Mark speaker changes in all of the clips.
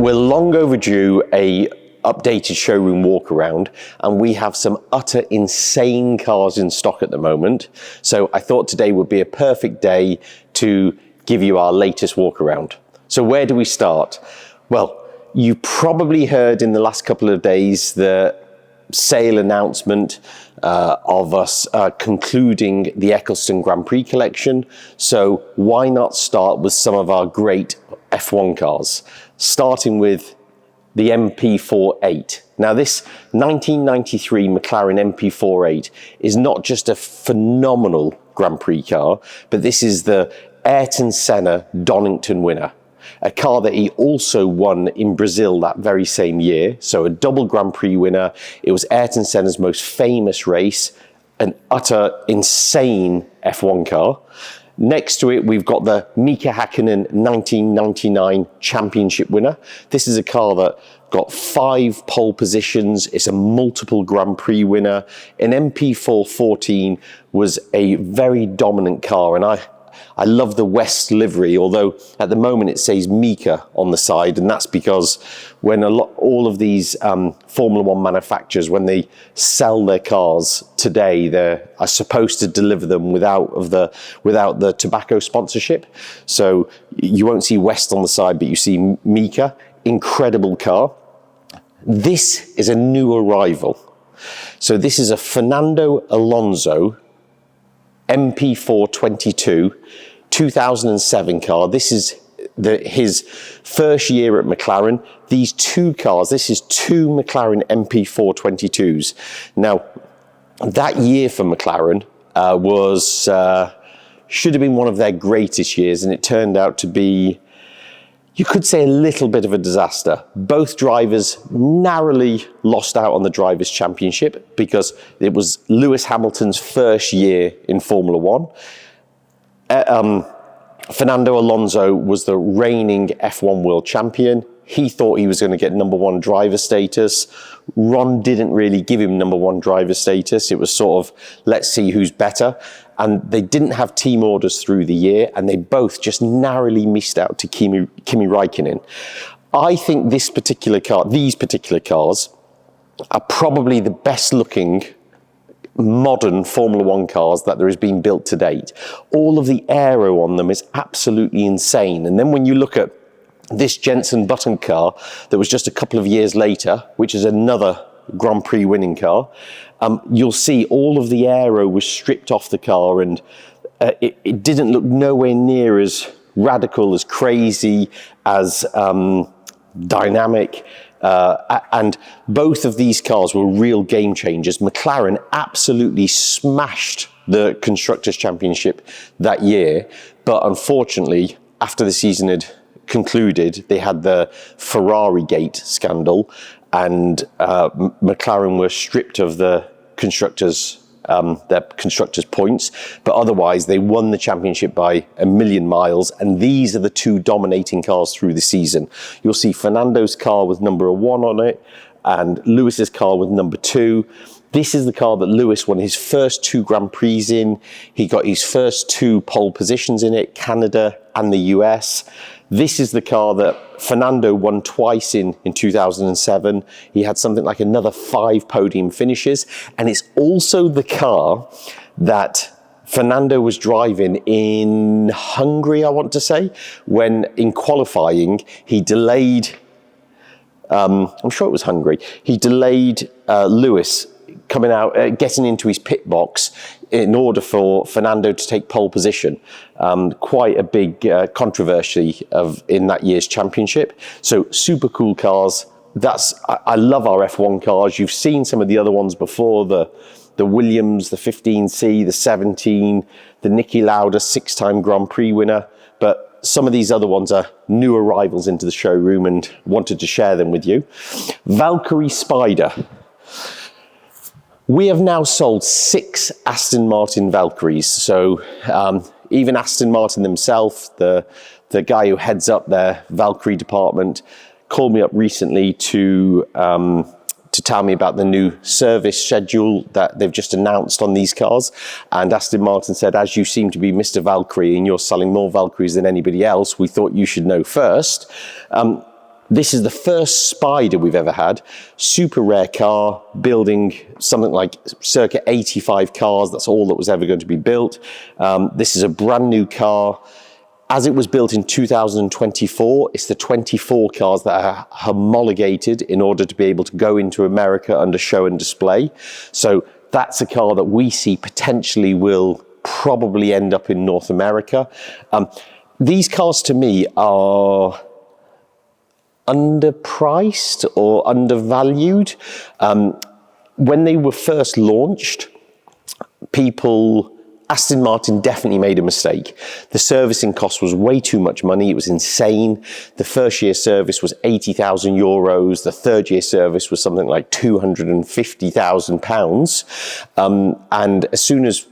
Speaker 1: We're long overdue a updated showroom walk around, and we have some utter insane cars in stock at the moment. So I thought today would be a perfect day to give you our latest walk around. So where do we start? Well, you probably heard in the last couple of days the sale announcement of us concluding the Eccleston Grand Prix collection. So why not start with some of our great F1 cars, starting with the MP4-8. Now this 1993 McLaren MP4-8 is not just a phenomenal Grand Prix car, but this is the Ayrton Senna Donington winner. A car that he also won in Brazil that very same year. So a double Grand Prix winner. It was Ayrton Senna's most famous race, an utter insane F1 car. Next to it, we've got the Mika Häkkinen 1999 championship winner. This is a car that got 5 pole positions. It's a multiple Grand Prix winner. An MP4-14 was a very dominant car, and I love the West livery, although at the moment it says Mika on the side, and that's because when all of these Formula One manufacturers, when they sell their cars today, they are supposed to deliver them without the tobacco sponsorship. So you won't see West on the side, but you see Mika. Incredible car. This is a new arrival. So this is a Fernando Alonso MP4-22 2007 car. This is his first year at McLaren. These two cars, this is 2 McLaren MP4-22s. Now, that year for McLaren should have been one of their greatest years, and it turned out to be, you could say, a little bit of a disaster. Both drivers narrowly lost out on the Drivers' Championship because it was Lewis Hamilton's first year in Formula One. Fernando Alonso was the reigning F1 world champion. He thought he was going to get #1 driver status. Ron didn't really give him #1 driver status. It was sort of, let's see who's better. And they didn't have team orders through the year, and they both just narrowly missed out to Kimi Räikkönen. I think these particular cars are probably the best looking modern Formula One cars that there has been built to date. All of the aero on them is absolutely insane. And then when you look at this Jenson Button car that was just a couple of years later, which is another Grand Prix winning car, you'll see all of the aero was stripped off the car, and it didn't look nowhere near as radical, as crazy, as dynamic. And both of these cars were real game changers. McLaren absolutely smashed the Constructors' Championship that year, but unfortunately, after the season had concluded, they had the Ferrari Gate scandal, and McLaren were stripped of the their constructors' points, but otherwise they won the championship by a million miles, and these are the 2 dominating cars through the season. You'll see Fernando's car with #1 on it, and Lewis's car with #2. This is the car that Lewis won his first 2 Grand Prix in. He got his first 2 pole positions in it, Canada and the US. This is the car that Fernando won twice in 2007. He had something like another 5 podium finishes. And it's also the car that Fernando was driving in Hungary, I want to say, when in qualifying, he delayed, I'm sure it was Hungary, he delayed Lewis coming out, getting into his pit box in order for Fernando to take pole position. Quite a big controversy in that year's championship. So super cool cars. I love our F1 cars. You've seen some of the other ones before, the Williams, the 15C, the 17, the Niki Lauda 6-time Grand Prix winner. But some of these other ones are new arrivals into the showroom, and wanted to share them with you. Valkyrie Spider. We have now sold 6 Aston Martin Valkyries. So even Aston Martin themselves, the guy who heads up their Valkyrie department, called me up recently to tell me about the new service schedule that they've just announced on these cars. And Aston Martin said, as you seem to be Mr. Valkyrie and you're selling more Valkyries than anybody else, we thought you should know first. This is the first Spider we've ever had. Super rare car, building something like circa 85 cars. That's all that was ever going to be built. This is a brand new car. As it was built in 2024, it's the 24 cars that are homologated in order to be able to go into America under show and display. So that's a car that we see potentially will probably end up in North America. These cars to me are underpriced or undervalued. When they were first launched, Aston Martin definitely made a mistake. The servicing cost was way too much money. It was insane. The first year service was 80,000 euros. The third year service was something like 250,000 pounds. And as soon as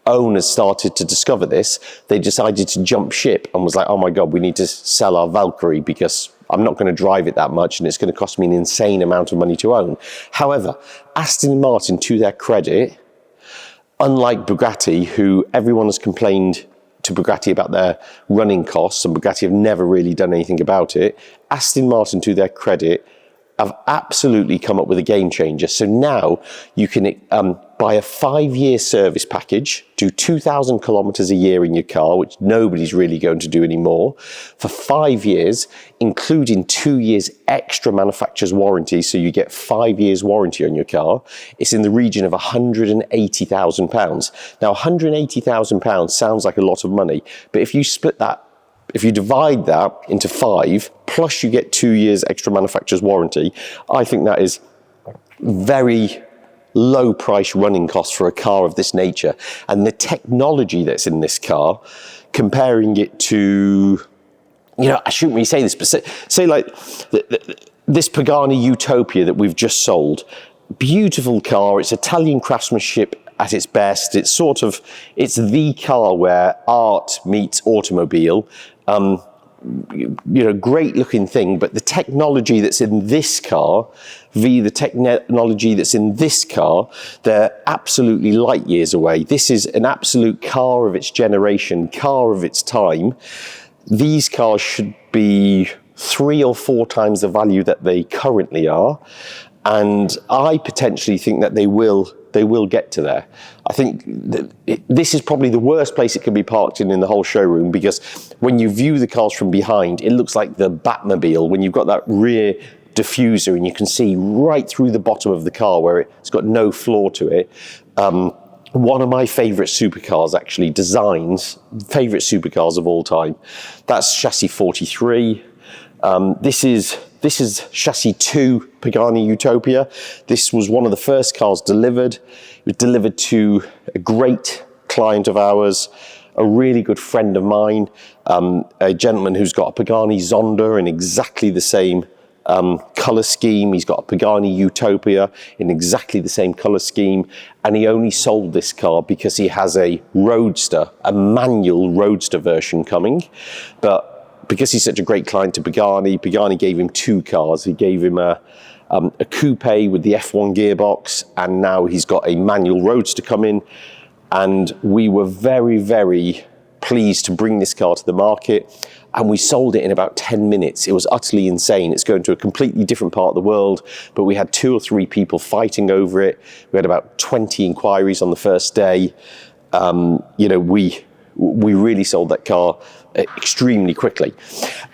Speaker 1: owners started to discover this, they decided to jump ship and was like, oh my God, we need to sell our Valkyrie because I'm not going to drive it that much and it's going to cost me an insane amount of money to own. However, Aston Martin, to their credit, unlike Bugatti, who everyone has complained to Bugatti about their running costs, and Bugatti have never really done anything about it, Aston Martin, to their credit, have absolutely come up with a game changer. So now you can buy a 5-year service package, do 2,000 kilometers a year in your car, which nobody's really going to do anymore, for 5 years, including 2 years extra manufacturer's warranty. So you get 5 years warranty on your car. It's in the region of £180,000. Now, £180,000 sounds like a lot of money, but if you split that, if you divide that into 5, plus you get 2 years extra manufacturer's warranty, I think that is very low price running costs for a car of this nature. And the technology that's in this car, comparing it to, I shouldn't really say this, but say like this Pagani Utopia that we've just sold. Beautiful car, it's Italian craftsmanship at its best. It's the car where art meets automobile. Great looking thing, but the technology that's in this car, the technology that's in this car, they're absolutely light years away. This is an absolute car of its generation, car of its time. These cars should be 3 or 4 times the value that they currently are. And I potentially think that they will get to there. I think this is probably the worst place it can be parked in the whole showroom, because when you view the cars from behind, it looks like the Batmobile when you've got that rear diffuser and you can see right through the bottom of the car where it's got no floor to it. One of my favorite supercars, actually, favorite supercars of all time. That's chassis 43. This is chassis 2 Pagani Utopia. This was one of the first cars delivered. It was delivered to a great client of ours, a really good friend of mine, a gentleman who's got a Pagani Zonda in exactly the same color scheme. He's got a Pagani Utopia in exactly the same color scheme, and he only sold this car because he has a Roadster, a manual Roadster version coming. But because he's such a great client to Pagani gave him 2 cars. He gave him a coupe with the F1 gearbox, and now he's got a manual Roadster coming. And we were very, very pleased to bring this car to the market, and we sold it in about 10 minutes. It was utterly insane. It's going to a completely different part of the world, but we had 2 or 3 people fighting over it. We had about 20 inquiries on the first day. We really sold that car extremely quickly.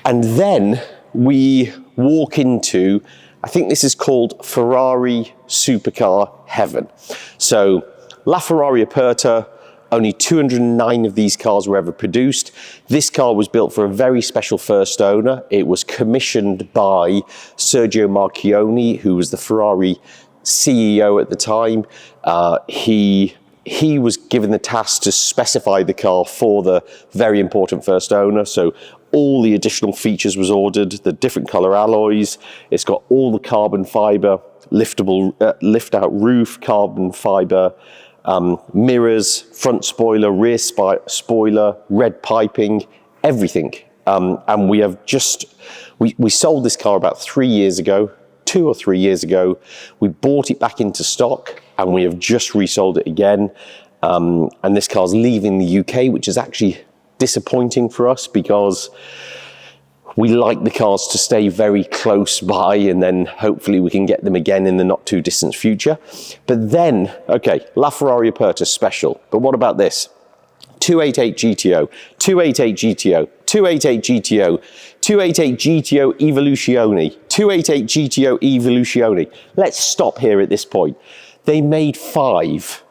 Speaker 1: And then we walk into, I think this is called Ferrari Supercar Heaven. So La Ferrari Aperta, only 209 of these cars were ever produced. This car was built for a very special first owner. It was commissioned by Sergio Marchionne, who was the Ferrari CEO at the time. He was given the task to specify the car for the very important first owner. So all the additional features was ordered, the different color alloys. It's got all the carbon fiber, liftable, lift out roof, carbon fiber, mirrors, front spoiler, rear spoiler, red piping, everything. And we sold this car about 3 years ago, 2 or 3 years ago. We bought it back into stock, and we have just resold it again. And this car's leaving the UK, which is actually disappointing for us, because We like the cars to stay very close by, and then hopefully we can get them again in the not too distant future. But then, okay, LaFerrari Aperta special. But what about this? 288 GTO, 288 GTO, 288 GTO, 288 GTO Evoluziones, 288 GTO Evoluziones. Let's stop here at this point. They made 5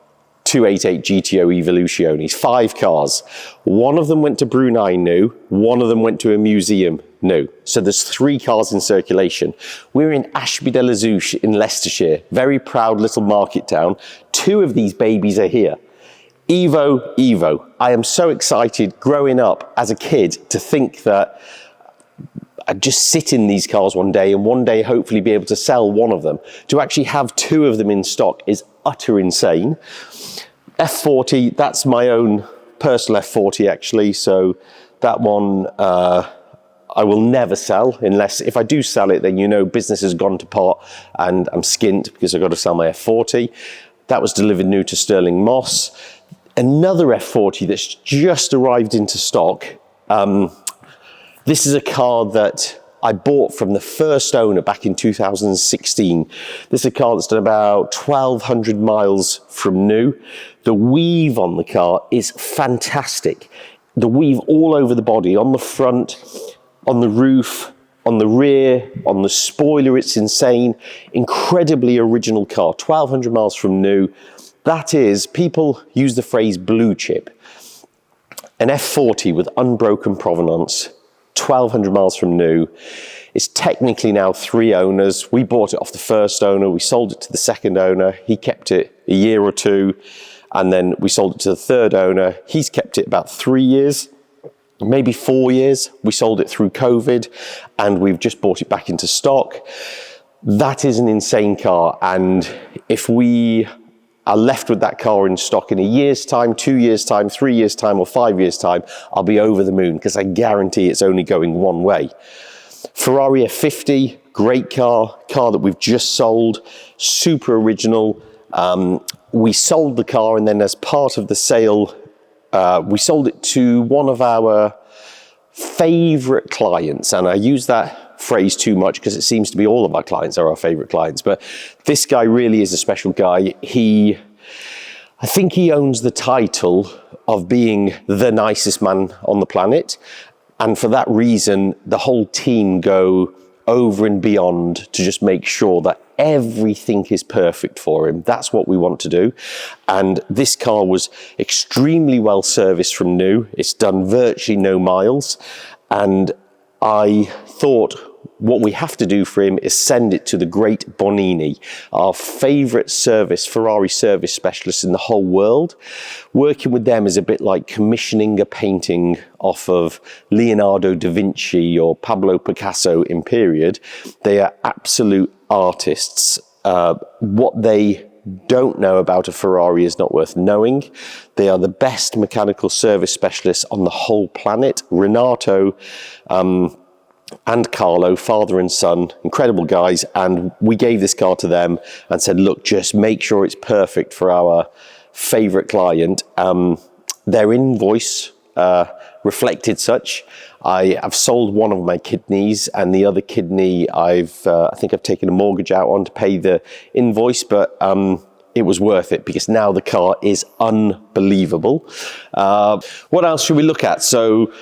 Speaker 1: 288 GTO Evoluziones, 5 cars. One of them went to Brunei new, one of them went to a museum new. So there's 3 cars in circulation. We're in Ashby-de-la-Zouch in Leicestershire, very proud little market town. 2 of these babies are here. Evo. I am so excited growing up as a kid to think that I'd just sit in these cars one day and one day hopefully be able to sell one of them. To actually have 2 of them in stock is utter insane. F40, that's my own personal F40 actually, so that one I will never sell, unless if I do sell it, then you know business has gone to pot and I'm skint because I've got to sell my F40. That was delivered new to Sterling Moss. Another F40 that's just arrived into stock. This is a car that I bought from the first owner back in 2016. This is a car that's done about 1,200 miles from new. The weave on the car is fantastic. The weave all over the body, on the front, on the roof, on the rear, on the spoiler, it's insane. Incredibly original car, 1,200 miles from new. That is, people use the phrase blue chip. An F40 with unbroken provenance, 1,200 miles from new. It's technically now 3 owners. We bought it off the first owner. We sold it to the second owner. He kept it a year or 2. And then we sold it to the third owner. He's kept it about 3 years, maybe 4 years. We sold it through COVID and we've just bought it back into stock. That is an insane car. And if we are left with that car in stock in a year's time, 2 years' time, 3 years' time, or 5 years' time, I'll be over the moon because I guarantee it's only going one way. Ferrari F50, great car that we've just sold, super original. We sold the car, and then as part of the sale, we sold it to one of our favorite clients. And I use that phrase too much because it seems to be all of our clients are our favorite clients. But this guy really is a special guy. I think he owns the title of being the nicest man on the planet. And for that reason, the whole team go over and beyond to just make sure that everything is perfect for him. That's what we want to do. And this car was extremely well serviced from new. It's done virtually no miles. And I thought what we have to do for him is send it to the great Bonini, our favorite Ferrari service specialist in the whole world. Working with them is a bit like commissioning a painting off of Leonardo da Vinci or Pablo Picasso in period. They are absolute artists. What they don't know about a Ferrari is not worth knowing. They are the best mechanical service specialists on the whole planet. Renato and Carlo, father and son, incredible guys. And we gave this car to them and said, look, just make sure it's perfect for our favorite client. Their invoice reflected such. I've sold one of my kidneys, and the other kidney I think I've taken a mortgage out on to pay the invoice, but it was worth it because now the car is unbelievable. What else should we look at? So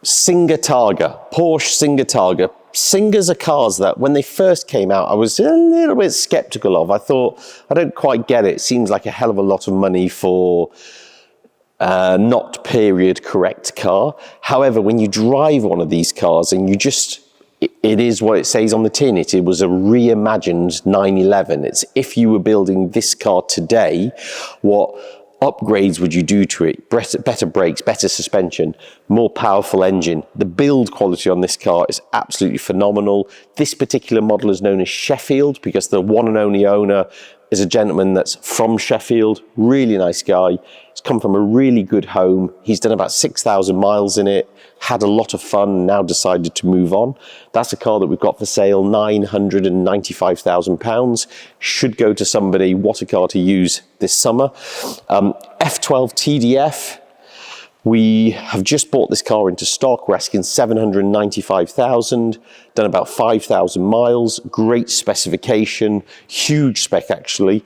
Speaker 1: Singer Targa, Porsche Singer Targa. Singers are cars that when they first came out, I was a little bit skeptical of. I thought, I don't quite get it. It seems like a hell of a lot of money for not period correct car. However, when you drive one of these cars and it is what it says on the tin. It was a reimagined 911. It's if you were building this car today, what upgrades would you do to it? Better brakes, better suspension, more powerful engine. The build quality on this car is absolutely phenomenal. This particular model is known as Sheffield because the one and only owner is a gentleman that's from Sheffield, really nice guy. He's come from a really good home. He's done about 6,000 miles in it, had a lot of fun, and now decided to move on. That's a car that we've got for sale, £995,000. Should go to somebody, what a car to use this summer. F12 TDF. We have just bought this car into stock. We're asking 795,000, done about 5,000 miles, great specification, huge spec actually.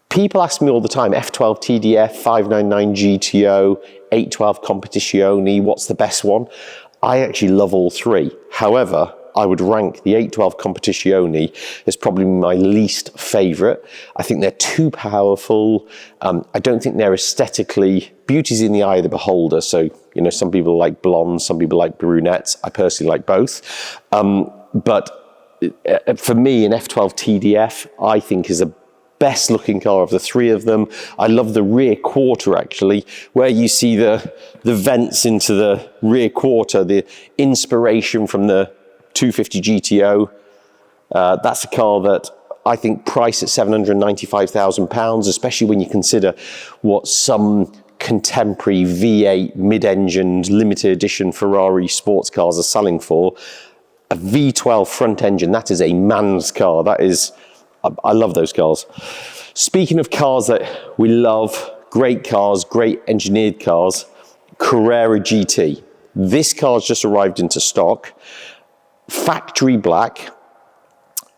Speaker 1: People ask me all the time, F12 TDF, 599 GTO, 812 Competizione, what's the best one? I actually love all three. However, I would rank the 812 Competizione as probably my least favourite. I think they're too powerful. I don't think they're aesthetically, beauty's in the eye of the beholder. So, you know, some people like blondes, some people like brunettes. I personally like both. But for me, an F12 TDF, I think is a best looking car of the three of them. I love the rear quarter actually, where you see the vents into the rear quarter, the inspiration from the 250 GTO. That's a car that I think priced at £795,000, especially when you consider what some contemporary V8 mid-engined limited edition Ferrari sports cars are selling for. A V12 front engine, that is a man's car. That is, I love those cars. Speaking of cars that we love, great cars, great engineered cars, Carrera GT. This car's just arrived into stock. Factory black,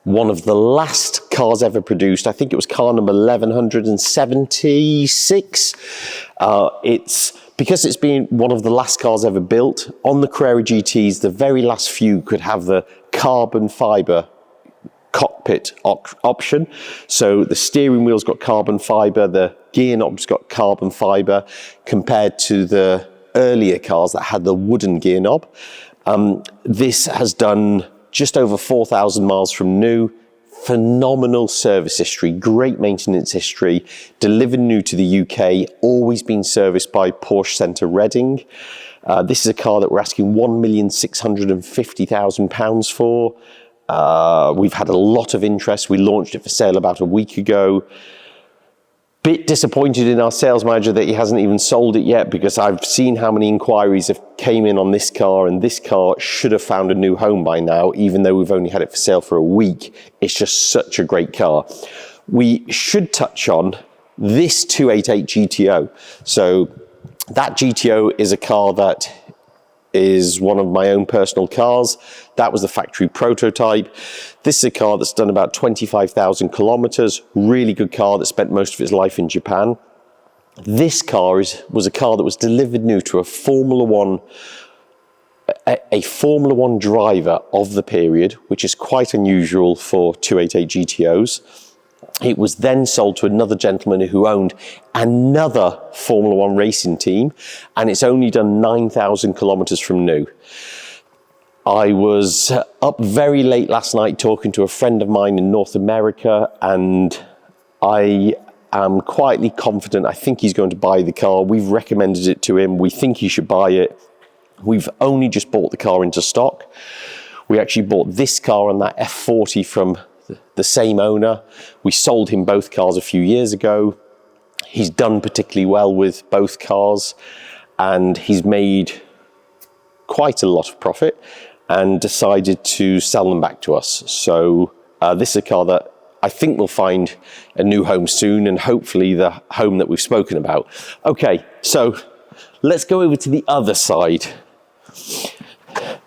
Speaker 1: one of the last cars ever produced. I think it was car number 1176. Because it's been one of the last cars ever built. On the Carrera GTs, the very last few could have the carbon fiber cockpit option. So the steering wheel's got carbon fiber, the gear knob's got carbon fiber, compared to the earlier cars that had the wooden gear knob. This has done just over 4,000 miles from new. Phenomenal service history, great maintenance history, delivered new to the UK, always been serviced by Porsche Centre Reading. This is a car that we're asking £1,650,000 for. We've had a lot of interest. We launched it for sale about a week ago. Bit disappointed in our sales manager that he hasn't even sold it yet, because I've seen how many inquiries have came in on this car, and this car should have found a new home by now, even though we've only had it for sale for a week. It's just such a great car. We should touch on this 288 GTO. So that GTO is a car that is one of my own personal cars. That was the factory prototype. This is a car that's done about 25,000 kilometers. Really good car that spent most of its life in Japan. This car was a car that was delivered new to a Formula One driver of the period, which is quite unusual for 288 GTOs. It was then sold to another gentleman who owned another Formula One racing team, and it's only done 9,000 kilometers from new. I was up very late last night talking to a friend of mine in North America, and I am quietly confident I think he's going to buy the car. We've recommended it to him. We think he should buy it. We've only just bought the car into stock. We actually bought this car and that F40 from the same owner. We sold him both cars a few years ago. He's done particularly well with both cars, and he's made quite a lot of profit and decided to sell them back to us. So this is a car that I think will find a new home soon, and hopefully the home that we've spoken about. Okay, so let's go over to the other side.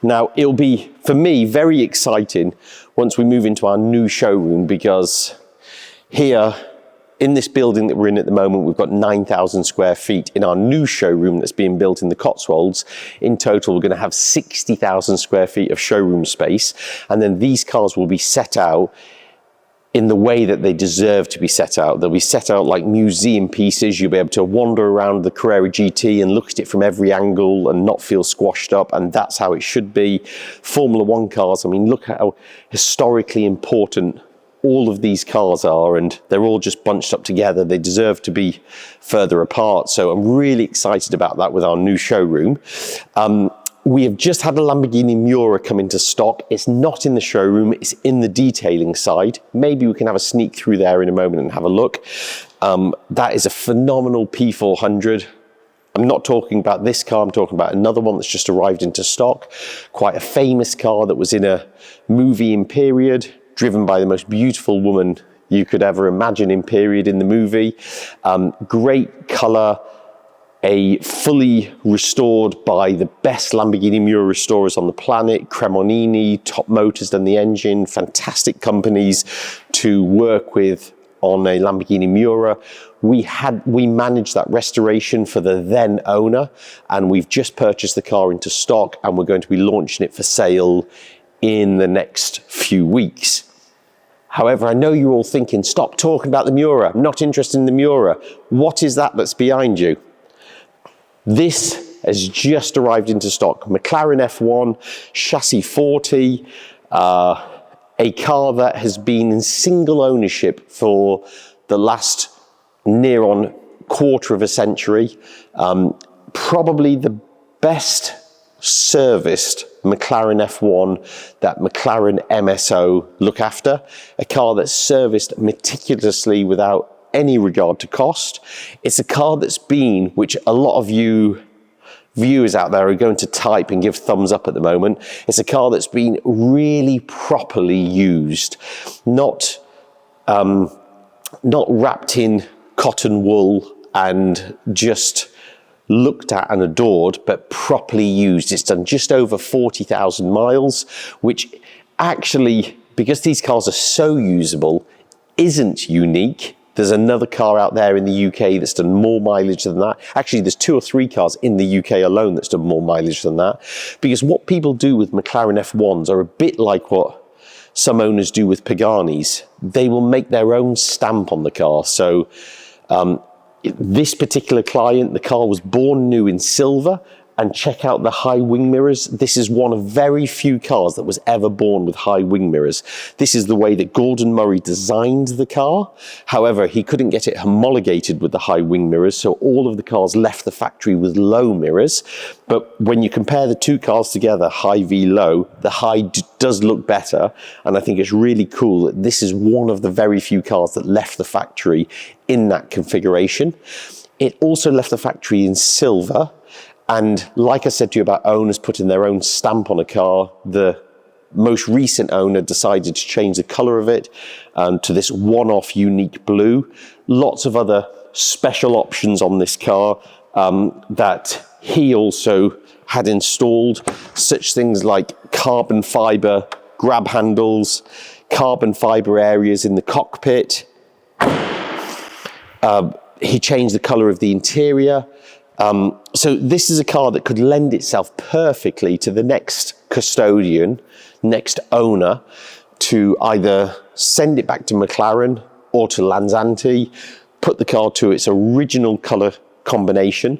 Speaker 1: Now, it'll be, for me, very exciting once we move into our new showroom, because here in this building that we're in at the moment, we've got 9,000 square feet. In our new showroom that's being built in the Cotswolds, in total, we're going to have 60,000 square feet of showroom space. And then these cars will be set out in the way that they deserve to be set out. They'll be set out like museum pieces. You'll be able to wander around the Carrera GT and look at it from every angle and not feel squashed up, and that's how it should be. Formula One cars, I mean, look how historically important all of these cars are, and they're all just bunched up together. They deserve to be further apart. So I'm really excited about that with our new showroom. We have just had a Lamborghini Miura come into stock. It's not in the showroom, it's in the detailing side. Maybe we can have a sneak through there in a moment and have a look. That is a phenomenal P400. I'm not talking about this car, I'm talking about another one that's just arrived into stock. Quite a famous car that was in a movie in period, driven by the most beautiful woman you could ever imagine in period in the movie. Great color, a fully restored by the best Lamborghini Miura restorers on the planet, Cremonini, Top Motors done the engine, fantastic companies to work with on a Lamborghini Miura. We managed that restoration for the then owner, and we've just purchased the car into stock, and we're going to be launching it for sale in the next few weeks. However, I know you're all thinking, stop talking about the Miura. I'm not interested in the Miura. What is that that's behind you? This has just arrived into stock. McLaren F1, chassis 40, a car that has been in single ownership for the last near on quarter of a century. Probably the best serviced McLaren F1 that McLaren MSO look after. A car that's serviced meticulously without any regard to cost. It's a car that's been, which a lot of you viewers out there are going to type and give thumbs up at the moment. It's a car that's been really properly used, not wrapped in cotton wool and just looked at and adored, but properly used. It's done just over 40,000 miles, which actually, because these cars are so usable, isn't unique. There's another car out there in the UK that's done more mileage than that. Actually, there's 2 or 3 cars in the UK alone that's done more mileage than that. Because what people do with McLaren F1s are a bit like what some owners do with Paganis. They will make their own stamp on the car. So this particular client, the car was born new in silver, and check out the high wing mirrors. This is one of very few cars that was ever born with high wing mirrors. This is the way that Gordon Murray designed the car. However, he couldn't get it homologated with the high wing mirrors, so all of the cars left the factory with low mirrors. But when you compare the 2 cars together, high v low, the high does look better. And I think it's really cool that this is one of the very few cars that left the factory in that configuration. It also left the factory in silver. And like I said to you about owners putting their own stamp on a car, the most recent owner decided to change the color of it to this one-off unique blue. Lots of other special options on this car that he also had installed, such things like carbon fiber grab handles, carbon fiber areas in the cockpit. He changed the color of the interior. So this is a car that could lend itself perfectly to the next custodian, next owner, to either send it back to McLaren or to Lanzanti, put the car to its original color combination,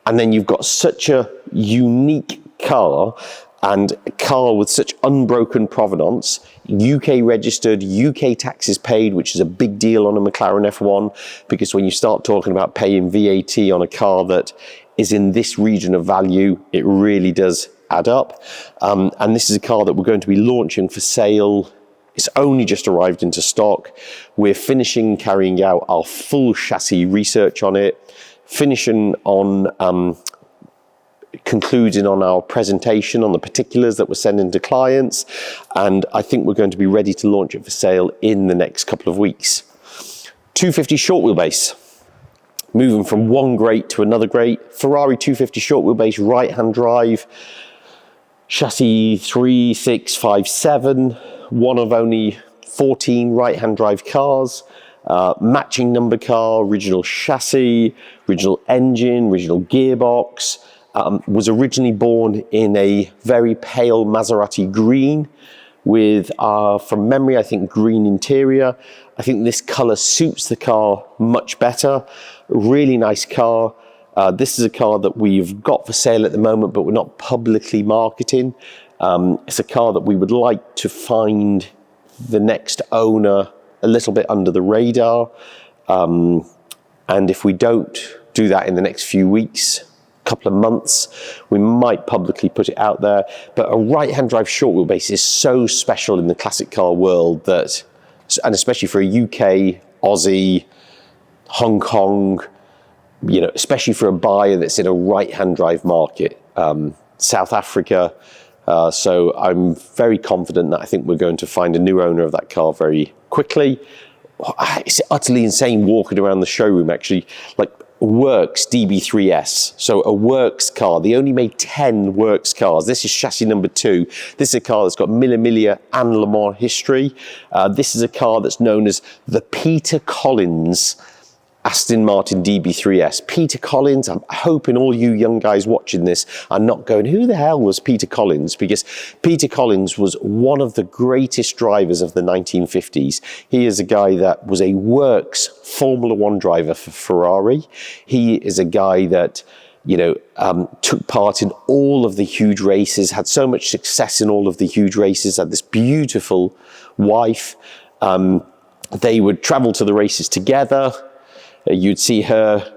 Speaker 1: and then you've got such a unique car and a car with such unbroken provenance, UK registered, UK taxes paid, which is a big deal on a McLaren F1, because when you start talking about paying VAT on a car that is in this region of value, it really does add up. And this is a car that we're going to be launching for sale. It's only just arrived into stock. We're carrying out our full chassis research on it, concluding on our presentation on the particulars that we're sending to clients, and I think we're going to be ready to launch it for sale in the next couple of weeks. 250 short wheelbase, moving from one great to another great. Ferrari 250 short wheelbase, right-hand drive, chassis 3657, one of only 14 right-hand drive cars. Matching number car, original chassis, original engine, original gearbox. Was originally born in a very pale Maserati green with, from memory, I think green interior. I think this color suits the car much better. Really nice car. This is a car that we've got for sale at the moment, but we're not publicly marketing. It's a car that we would like to find the next owner a little bit under the radar. And if we don't do that in the next few weeks, couple of months, we might publicly put it out there. But a right-hand drive short wheelbase is so special in the classic car world that, and especially for a UK, Aussie, Hong Kong, you know, especially for a buyer that's in a right-hand drive market, South Africa. So I'm very confident that I think we're going to find a new owner of that car very quickly. It's utterly insane walking around the showroom, actually. Like, Works DB3S, so a works car. They only made 10 works cars. This is chassis number 2. This is a car that's got Mille Miglia and Le Mans history. This is a car that's known as the Peter Collins Aston Martin DB3S. Peter Collins, I'm hoping all you young guys watching this are not going, who the hell was Peter Collins? Because Peter Collins was one of the greatest drivers of the 1950s. He is a guy that was a works Formula One driver for Ferrari. He is a guy that, you know, took part in all of the huge races, had so much success in all of the huge races, had this beautiful wife. They would travel to the races together. You'd see her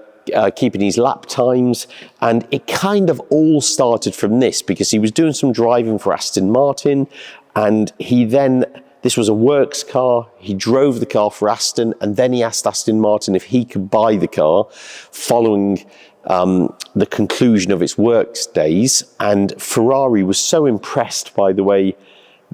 Speaker 1: keeping his lap times, and it kind of all started from this because he was doing some driving for Aston Martin, and this was a works car, he drove the car for Aston, and then he asked Aston Martin if he could buy the car following the conclusion of its works days, and Ferrari was so impressed by the way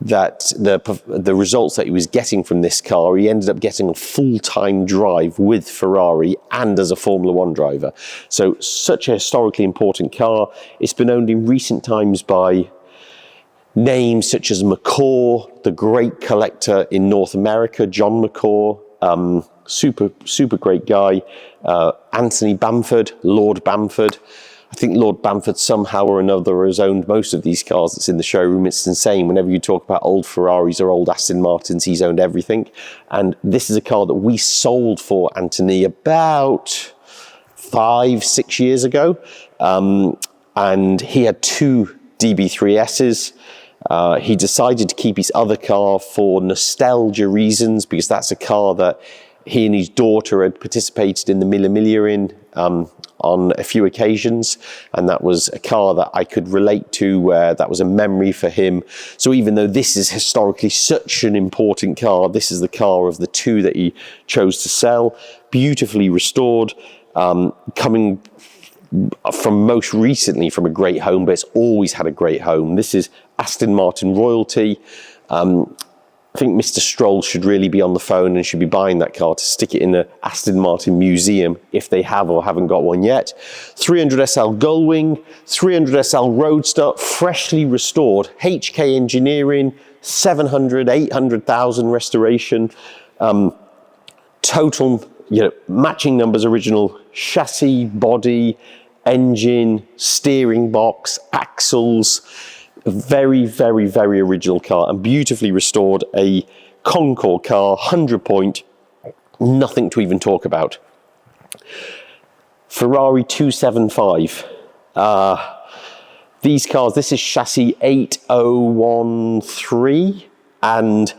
Speaker 1: that the results that he was getting from this car, he ended up getting a full-time drive with Ferrari and as a Formula One driver. So such a historically important car. It's been owned in recent times by names such as McCaw, the great collector in North America, John McCaw, super great guy, Anthony Bamford, Lord Bamford. I think Lord Bamford somehow or another has owned most of these cars that's in the showroom. It's insane. Whenever you talk about old Ferraris or old Aston Martins, he's owned everything. And this is a car that we sold for Anthony about 5-6 years ago. And he had 2 DB3Ss. He decided to keep his other car for nostalgia reasons, because that's a car that he and his daughter had participated in the Mille Miglia in on a few occasions, and that was a car that I could relate to, where that was a memory for him. So even though this is historically such an important car, this is the car of the 2 that he chose to sell. Beautifully restored, coming from most recently from a great home, but it's always had a great home. This is Aston Martin royalty. I think Mr. Stroll should really be on the phone and should be buying that car to stick it in the Aston Martin museum if they have or haven't got one yet. 300SL Gullwing, 300SL Roadster, freshly restored, HK engineering, 700, 800,000 restoration, total, matching numbers, original chassis, body, engine, steering box, axles. Very, very, very original car and beautifully restored. A Concord car, 100 point, nothing to even talk about. Ferrari 275. These cars, this is chassis 8013, and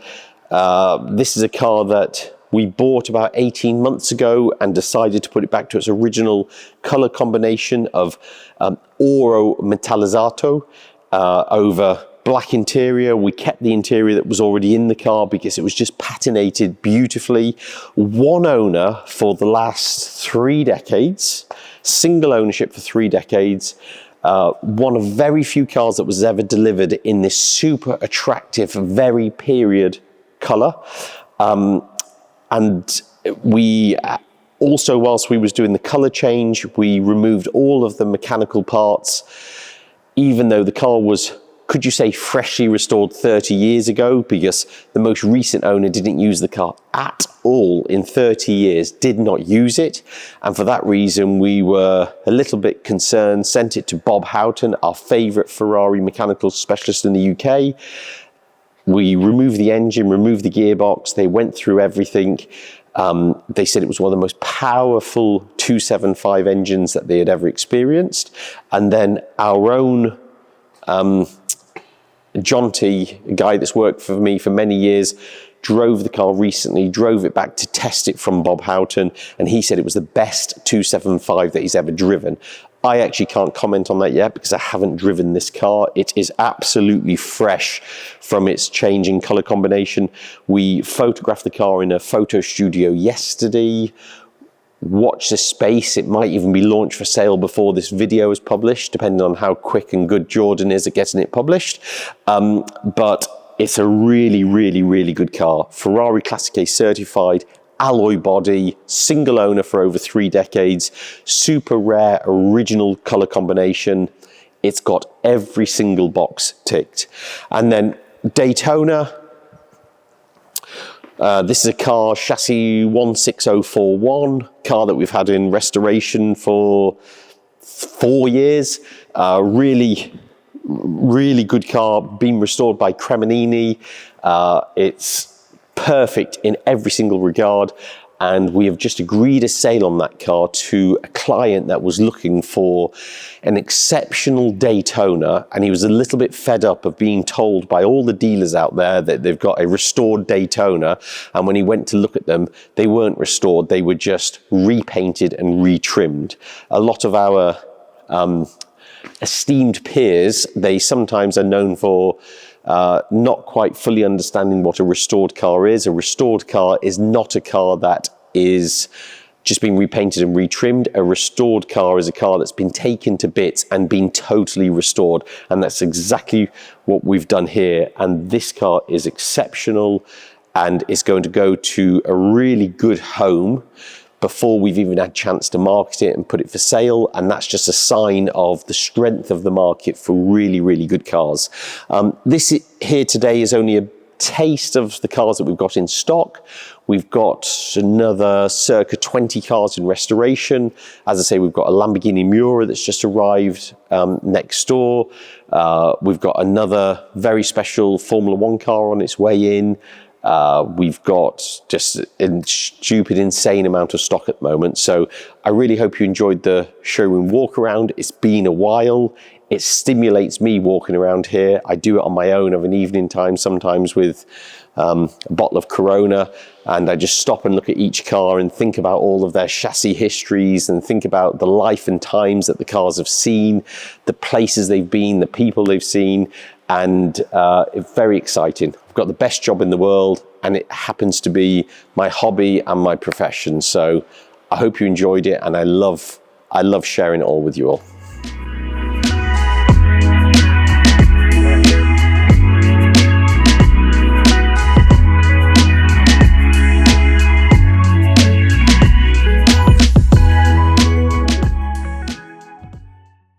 Speaker 1: this is a car that we bought about 18 months ago and decided to put it back to its original color combination of oro metallizzato. Over black interior. We kept the interior that was already in the car because it was just patinated beautifully. One owner for the last 3 decades, single ownership for 3 decades. One of very few cars that was ever delivered in this super attractive, very period color. And we also, whilst we was doing the color change, we removed all of the mechanical parts. Even though the car was, could you say, freshly restored 30 years ago, because the most recent owner didn't use the car at all in 30 years, did not use it. And for that reason, we were a little bit concerned, sent it to Bob Houghton, our favorite Ferrari mechanical specialist in the UK. We removed the engine, removed the gearbox. They went through everything. They said it was one of the most powerful 275 engines that they had ever experienced. And then our own Jonty, a guy that's worked for me for many years, drove the car recently, drove it back to test it from Bob Houghton, and he said it was the best 275 that he's ever driven. I actually can't comment on that yet because I haven't driven this car. It is absolutely fresh from its change in color combination. We photographed the car in a photo studio yesterday. Watch this space. It might even be launched for sale before this video is published, depending on how quick and good Jordan is at getting it published. But it's a really, really, really good car. Ferrari Classic A certified, alloy body, single owner for over 3 decades, super rare original color combination. It's got every single box ticked. And then Daytona, this is a car, chassis 16041, car that we've had in restoration for 4 years. Really good car, been restored by Cremonini. It's perfect in every single regard, and we have just agreed a sale on that car to a client that was looking for an exceptional Daytona, and he was a little bit fed up of being told by all the dealers out there that they've got a restored Daytona, and when he went to look at them, they weren't restored, they were just repainted and retrimmed. A lot of our esteemed peers, they sometimes are known for not quite fully understanding what a restored car is. A restored car is not a car that is just being repainted and retrimmed. A restored car is a car that's been taken to bits and been totally restored. And that's exactly what we've done here. And this car is exceptional and is going to go to a really good home before we've even had a chance to market it and put it for sale. And that's just a sign of the strength of the market for really, really good cars. This here today is only a taste of the cars that we've got in stock. We've got another circa 20 cars in restoration. As I say, we've got a Lamborghini Miura that's just arrived next door. We've got another very special Formula One car on its way in. We've got just a stupid, insane amount of stock at the moment. So I really hope you enjoyed the showroom walk around. It's been a while. It stimulates me walking around here. I do it on my own of an evening time, sometimes with a bottle of Corona, and I just stop and look at each car and think about all of their chassis histories and think about the life and times that the cars have seen, the places they've been, the people they've seen, and it's very exciting. I've got the best job in the world, and it happens to be my hobby and my profession. So I hope you enjoyed it, and I love sharing it all with you all.